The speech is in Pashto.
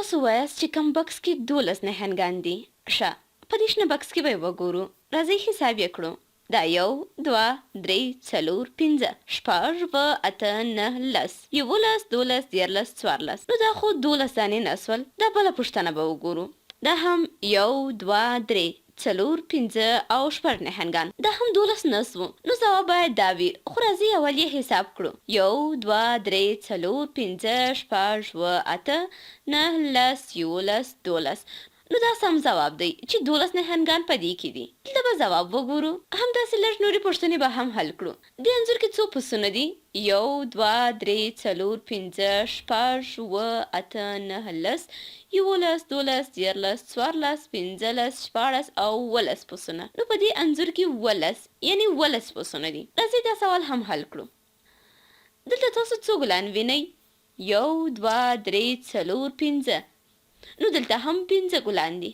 تاسو وایاست چې کوم بکس کې 12 نښانګان دي. ښه، په دې شنه بکس کې به یې وګورو. راځئ حساب یې کړو. دا 1 2 3 4 5 6 7 8 9 10 11 12 13 14. نو دا خو 12 دانې نه سول. دا بله پوښتنه به وګورو. دا هم 1 2 3 4 5 او 6 نښانګان. دا هم 12 نه سو. نو ځواب باید دا وي. خو راځئ اول یې حساب کړو. 1 2 3 4 5 6 7 8 9 10 11 12. نو دا سم ځواب دی چې 12 نښانګان په دې کې دي. دلته به ځواب وګورو. همداسې لږ نورې پوښتنې به هم حل کړو. دې انځور کې څو پسونه دي؟ 1 2 3 4 5 6 7 8 9 10 11 12 13 14 15 16 او 17 پسونه. نو په دې انځور کې 17 یعنی 17 پسونه دي. راځئ دا سوال هم حل کړو. دلته تاسو څو ګلان وینئ؟ 1 2 3 4 5. نو دلته هم 5 ګلان دي.